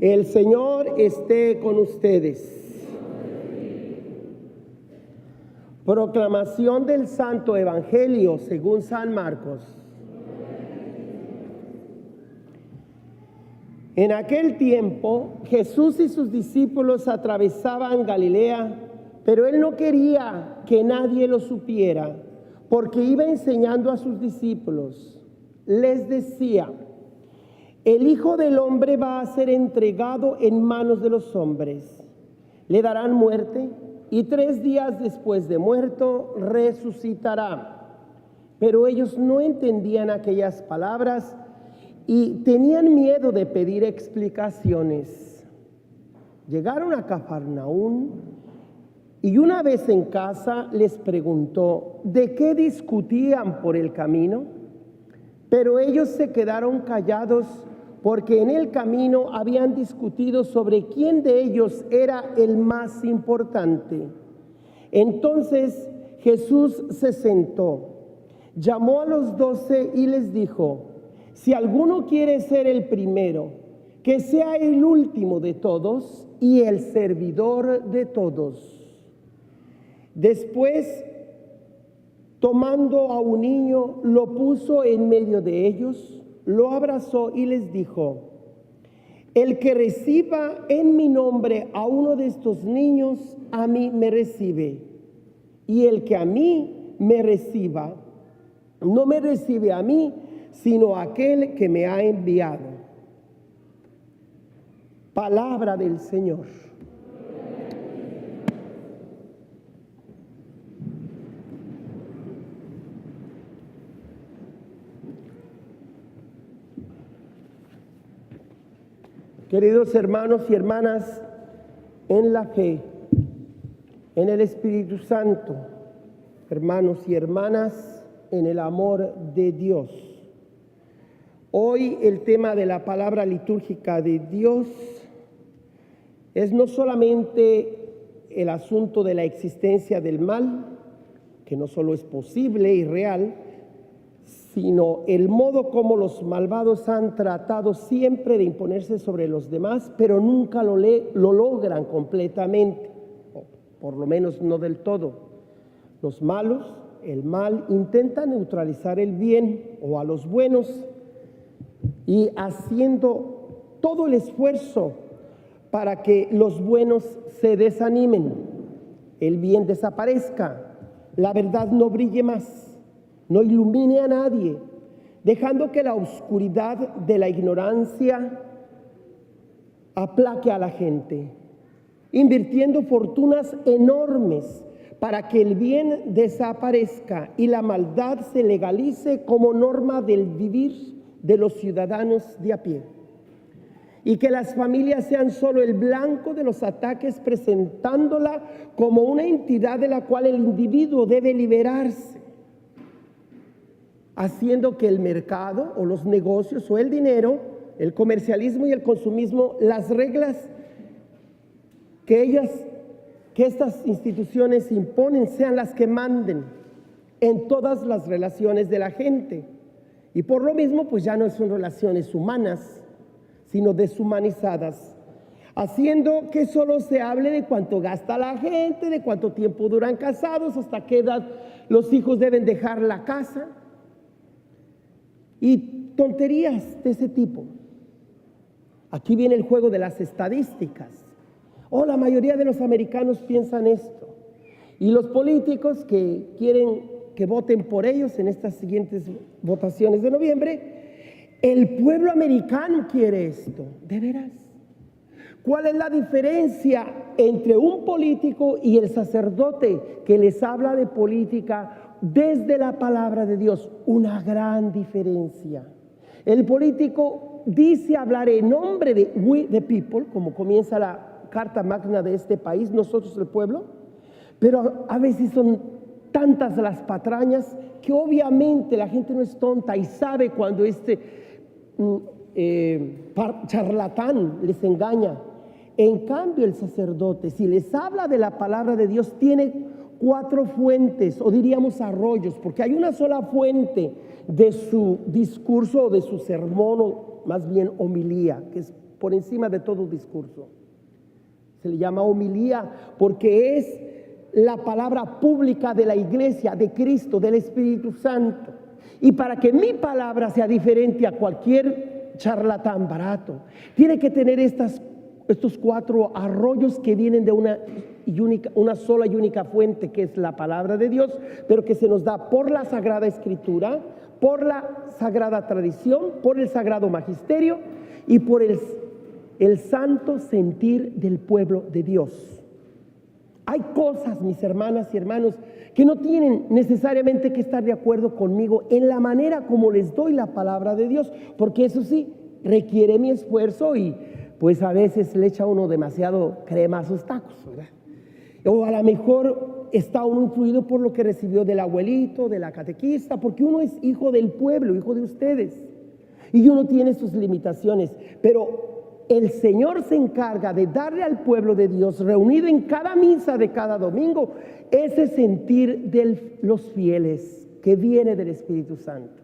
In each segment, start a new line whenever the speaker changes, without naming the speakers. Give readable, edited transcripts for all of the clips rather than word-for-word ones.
El Señor esté con ustedes. Proclamación del Santo Evangelio según San Marcos. En aquel tiempo, Jesús y sus discípulos atravesaban Galilea, pero él no quería que nadie lo supiera, porque iba enseñando a sus discípulos. Les decía: el Hijo del Hombre va a ser entregado en manos de los hombres. Le darán muerte y 3 días después de muerto resucitará. Pero ellos no entendían aquellas palabras y tenían miedo de pedir explicaciones. Llegaron a Cafarnaúm y una vez en casa les preguntó de qué discutían por el camino. Pero ellos se quedaron callados porque en el camino habían discutido sobre quién de ellos era el más importante. Entonces Jesús se sentó, llamó a los 12 y les dijo: si alguno quiere ser el primero, que sea el último de todos y el servidor de todos. Después, tomando a un niño, lo puso en medio de ellos, lo abrazó y les dijo: el que reciba en mi nombre a uno de estos niños, a mí me recibe. Y el que a mí me reciba, no me recibe a mí, sino a aquel que me ha enviado. Palabra del Señor. Queridos hermanos y hermanas, en la fe, en el Espíritu Santo, hermanos y hermanas, en el amor de Dios. Hoy el tema de la palabra litúrgica de Dios es no solamente el asunto de la existencia del mal, que no solo es posible y real, sino el modo como los malvados han tratado siempre de imponerse sobre los demás, pero nunca lo logran completamente, o por lo menos no del todo. Los malos, el mal, intenta neutralizar el bien o a los buenos, y haciendo todo el esfuerzo para que los buenos se desanimen, el bien desaparezca, la verdad no brille más, no ilumine a nadie, dejando que la oscuridad de la ignorancia aplaque a la gente, invirtiendo fortunas enormes para que el bien desaparezca y la maldad se legalice como norma del vivir de los ciudadanos de a pie, y que las familias sean solo el blanco de los ataques, presentándola como una entidad de la cual el individuo debe liberarse, haciendo que el mercado o los negocios o el dinero, el comercialismo y el consumismo, las reglas que estas instituciones imponen sean las que manden en todas las relaciones de la gente. Y por lo mismo, pues ya no son relaciones humanas, sino deshumanizadas, haciendo que solo se hable de cuánto gasta la gente, de cuánto tiempo duran casados, hasta qué edad los hijos deben dejar la casa, y tonterías de ese tipo. Aquí viene el juego de las estadísticas. La mayoría de los americanos piensan esto, y los políticos que quieren que voten por ellos en estas siguientes votaciones de noviembre, el pueblo americano quiere esto. ¿De veras? ¿Cuál es la diferencia entre un político y el sacerdote que les habla de política desde la palabra de Dios? Una gran diferencia. El político dice hablar en nombre de we the people, como comienza la carta magna de este país, nosotros el pueblo, pero a veces son tantas las patrañas que obviamente la gente no es tonta y sabe cuando este charlatán les engaña. En cambio, el sacerdote, si les habla de la palabra de Dios, tiene 4 fuentes, o diríamos arroyos, porque hay una sola fuente de su discurso o de su sermón, o más bien homilía, que es por encima de todo discurso. Se le llama homilía porque es la palabra pública de la iglesia, de Cristo, del Espíritu Santo. Y para que mi palabra sea diferente a cualquier charlatán barato, tiene que tener estos 4 arroyos que vienen de una sola y única fuente, que es la palabra de Dios, pero que se nos da por la Sagrada Escritura, por la Sagrada Tradición, por el Sagrado Magisterio y por el santo sentir del pueblo de Dios. Hay cosas, mis hermanas y hermanos, que no tienen necesariamente que estar de acuerdo conmigo en la manera como les doy la palabra de Dios, porque eso sí, requiere mi esfuerzo y pues a veces le echa uno demasiado crema a sus tacos, ¿verdad? O a lo mejor está uno influido por lo que recibió del abuelito, de la catequista, porque uno es hijo del pueblo, hijo de ustedes, y uno tiene sus limitaciones, pero el Señor se encarga de darle al pueblo de Dios, reunido en cada misa de cada domingo, ese sentir de los fieles que viene del Espíritu Santo.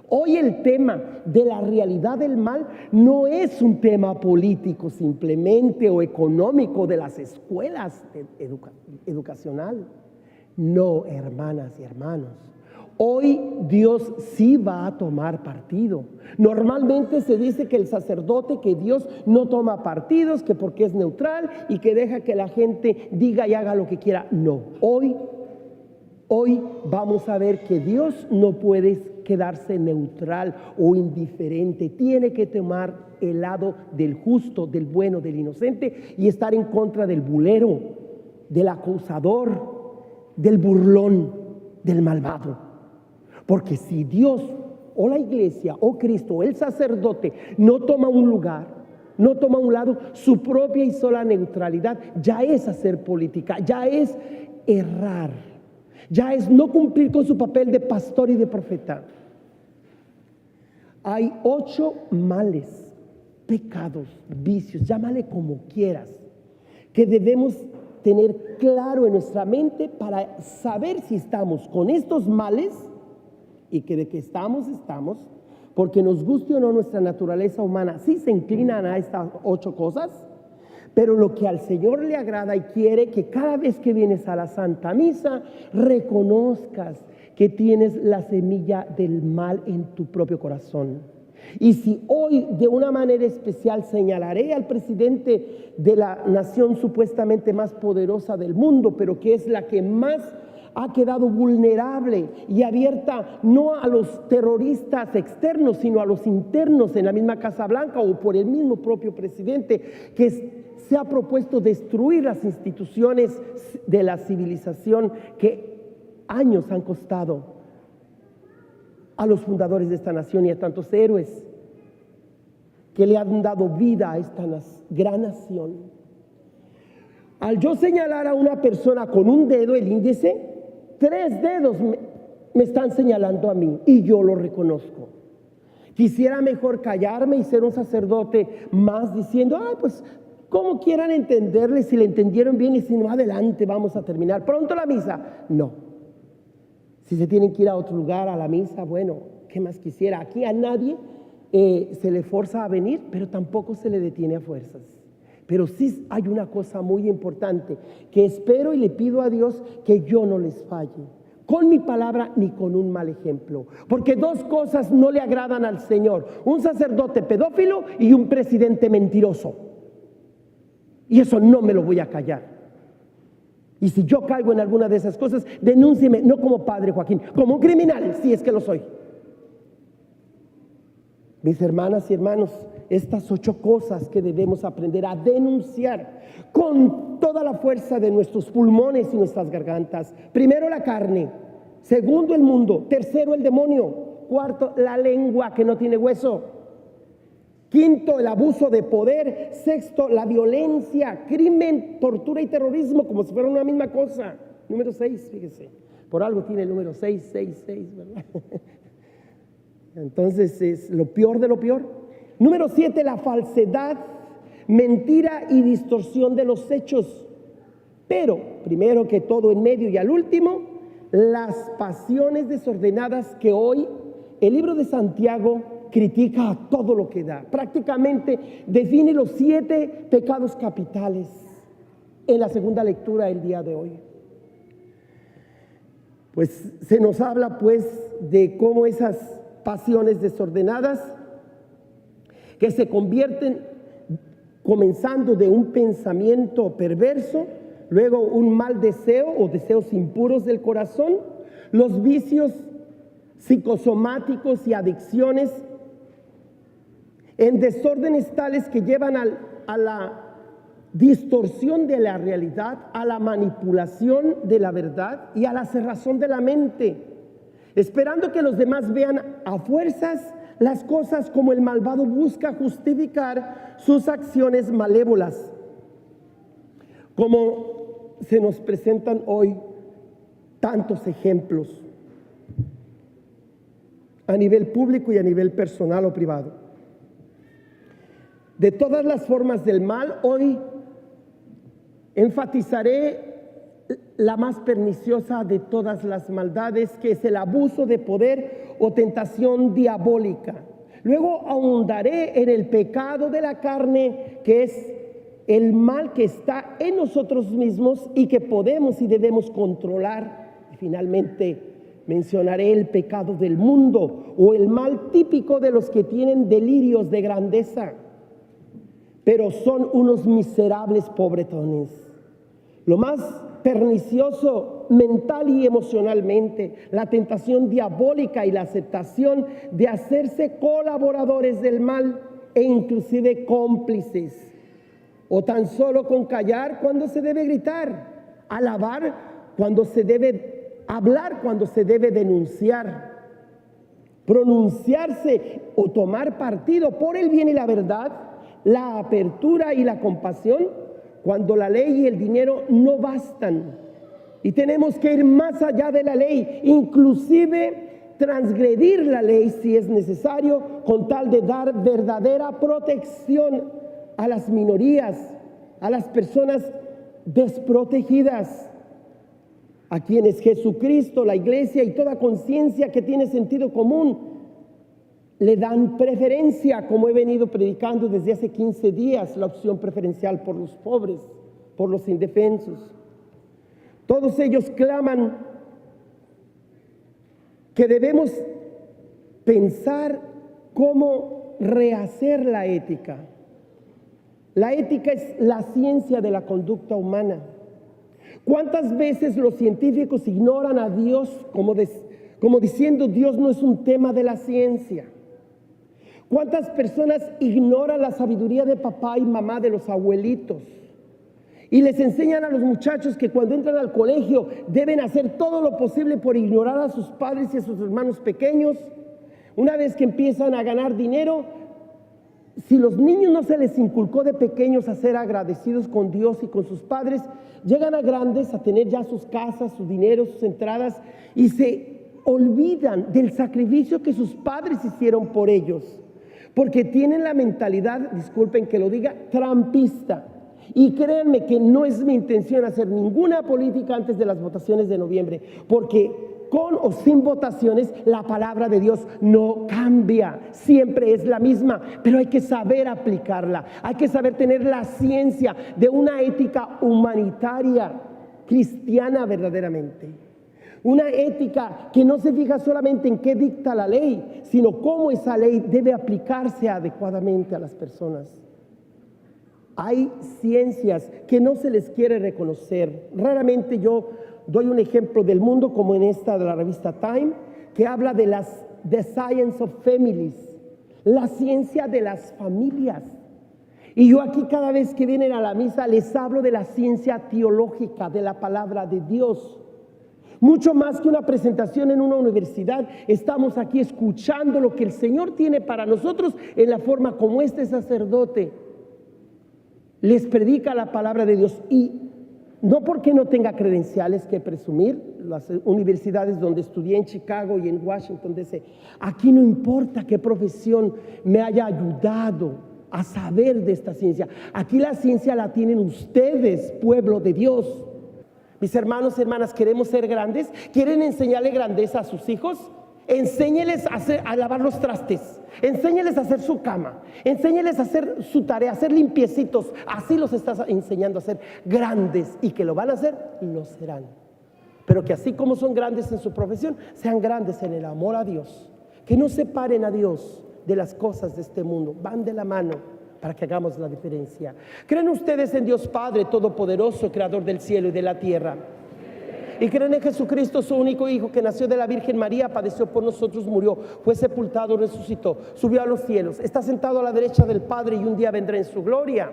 Hoy el tema de la realidad del mal no es un tema político simplemente o económico de las escuelas educacional. No, hermanas y hermanos. Hoy Dios sí va a tomar partido. Normalmente se dice que el sacerdote, que Dios no toma partidos, que porque es neutral y que deja que la gente diga y haga lo que quiera. No, hoy vamos a ver que Dios no puede quedarse neutral o indiferente. Tiene que tomar el lado del justo, del bueno, del inocente y estar en contra del bulero, del acusador, del burlón, del malvado. Porque si Dios o la iglesia o Cristo o el sacerdote no toma un lugar, no toma un lado, su propia y sola neutralidad ya es hacer política, ya es errar, ya es no cumplir con su papel de pastor y de profeta. Hay 8 males, pecados, vicios, llámale como quieras, que debemos tener claro en nuestra mente para saber si estamos con estos males y que de que estamos, porque nos guste o no nuestra naturaleza humana, sí se inclinan a estas 8 cosas, pero lo que al Señor le agrada y quiere que cada vez que vienes a la Santa Misa reconozcas que tienes la semilla del mal en tu propio corazón. Y si hoy de una manera especial señalaré al presidente de la nación supuestamente más poderosa del mundo, pero que es la que más ha quedado vulnerable y abierta no a los terroristas externos, sino a los internos en la misma Casa Blanca o por el mismo propio presidente, que se ha propuesto destruir las instituciones de la civilización que años han costado a los fundadores de esta nación y a tantos héroes que le han dado vida a esta gran nación. Al yo señalar a una persona con un dedo, el índice, 3 dedos me están señalando a mí y yo lo reconozco. Quisiera mejor callarme y ser un sacerdote más diciendo, pues como quieran entenderle, si le entendieron bien y si no, adelante, vamos a terminar pronto la misa. No. Si se tienen que ir a otro lugar a la misa, bueno, ¿qué más quisiera? Aquí a nadie se le forza a venir, pero tampoco se le detiene a fuerzas. Pero sí hay una cosa muy importante que espero y le pido a Dios que yo no les falle, con mi palabra ni con un mal ejemplo. Porque 2 cosas no le agradan al Señor: un sacerdote pedófilo y un presidente mentiroso. Y eso no me lo voy a callar. Y si yo caigo en alguna de esas cosas, denúncieme, no como padre Joaquín, como un criminal, si es que lo soy. Mis hermanas y hermanos, estas 8 cosas que debemos aprender a denunciar con toda la fuerza de nuestros pulmones y nuestras gargantas. Primero, la carne. Segundo, el mundo. Tercero, el demonio. Cuarto, la lengua que no tiene hueso. Quinto, el abuso de poder. Sexto, la violencia, crimen, tortura y terrorismo, como si fuera una misma cosa. Número 6, fíjese. Por algo tiene el número 6, ¿verdad? Entonces es lo peor de lo peor. Número 7, la falsedad, mentira y distorsión de los hechos. Pero, primero que todo, en medio y al último, las pasiones desordenadas que hoy el libro de Santiago critica a todo lo que da. Prácticamente define los 7 pecados capitales en la segunda lectura del día de hoy. Pues se nos habla pues de cómo esas pasiones desordenadas que se convierten comenzando de un pensamiento perverso, luego un mal deseo o deseos impuros del corazón, los vicios psicosomáticos y adicciones en desórdenes tales que llevan a la distorsión de la realidad, a la manipulación de la verdad y a la cerrazón de la mente, esperando que los demás vean a fuerzas las cosas como el malvado busca justificar sus acciones malévolas, como se nos presentan hoy tantos ejemplos a nivel público y a nivel personal o privado. De todas las formas del mal, hoy enfatizaré la más perniciosa de todas las maldades, que es el abuso de poder o tentación diabólica. Luego ahondaré en el pecado de la carne, que es el mal que está en nosotros mismos y que podemos y debemos controlar. Y finalmente mencionaré el pecado del mundo o el mal típico de los que tienen delirios de grandeza, pero son unos miserables pobretones. Lo más pernicioso mental y emocionalmente, la tentación diabólica y la aceptación de hacerse colaboradores del mal e inclusive cómplices, o tan solo con callar cuando se debe gritar, alabar cuando se debe hablar, cuando se debe denunciar, pronunciarse o tomar partido por el bien y la verdad, la apertura y la compasión, cuando la ley y el dinero no bastan y tenemos que ir más allá de la ley, inclusive transgredir la ley si es necesario, con tal de dar verdadera protección a las minorías, a las personas desprotegidas, a quienes Jesucristo, la iglesia y toda conciencia que tiene sentido común le dan preferencia, como he venido predicando desde hace 15 días, la opción preferencial por los pobres, por los indefensos. Todos ellos claman que debemos pensar cómo rehacer la ética. La ética es la ciencia de la conducta humana. ¿Cuántas veces los científicos ignoran a Dios como diciendo Dios no es un tema de la ciencia? ¿Cuántas personas ignoran la sabiduría de papá y mamá, de los abuelitos? Y les enseñan a los muchachos que cuando entran al colegio deben hacer todo lo posible por ignorar a sus padres y a sus hermanos pequeños. Una vez que empiezan a ganar dinero, si los niños no se les inculcó de pequeños a ser agradecidos con Dios y con sus padres, llegan a grandes a tener ya sus casas, su dinero, sus entradas, y se olvidan del sacrificio que sus padres hicieron por ellos. Porque tienen la mentalidad, disculpen que lo diga, trampista. Y créanme que no es mi intención hacer ninguna política antes de las votaciones de noviembre, porque con o sin votaciones la palabra de Dios no cambia, siempre es la misma, pero hay que saber aplicarla, hay que saber tener la ciencia de una ética humanitaria cristiana verdaderamente. Una ética que no se fija solamente en qué dicta la ley, sino cómo esa ley debe aplicarse adecuadamente a las personas. Hay ciencias que no se les quiere reconocer. Raramente yo doy un ejemplo del mundo, como en esta de la revista Time, que habla de The Science of Families, la ciencia de las familias. Y yo aquí cada vez que vienen a la misa les hablo de la ciencia teológica, de la palabra de Dios. Mucho más que una presentación en una universidad, estamos aquí escuchando lo que el Señor tiene para nosotros en la forma como este sacerdote les predica la palabra de Dios. Y no porque no tenga credenciales que presumir, las universidades donde estudié en Chicago y en Washington DC, aquí no importa qué profesión me haya ayudado a saber de esta ciencia. Aquí la ciencia la tienen ustedes, pueblo de Dios. Mis hermanos y hermanas, ¿queremos ser grandes? ¿Quieren enseñarle grandeza a sus hijos? Enséñeles a lavar los trastes, enséñeles a hacer su cama, enséñeles a hacer su tarea, a ser limpiecitos. Así los estás enseñando a ser grandes, y que lo van a hacer, lo serán. Pero que así como son grandes en su profesión, sean grandes en el amor a Dios. Que no separen a Dios de las cosas de este mundo, van de la mano para que hagamos la diferencia. ¿Creen ustedes en Dios Padre Todopoderoso, Creador del cielo y de la tierra? ¿Y creen en Jesucristo, su único Hijo, que nació de la Virgen María, padeció por nosotros, murió, fue sepultado, resucitó, subió a los cielos, está sentado a la derecha del Padre y un día vendrá en su gloria?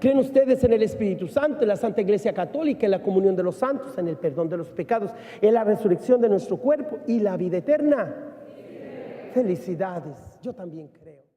¿Creen ustedes en el Espíritu Santo, en la Santa Iglesia Católica, en la comunión de los santos, en el perdón de los pecados, en la resurrección de nuestro cuerpo y la vida eterna? Felicidades, yo también creo.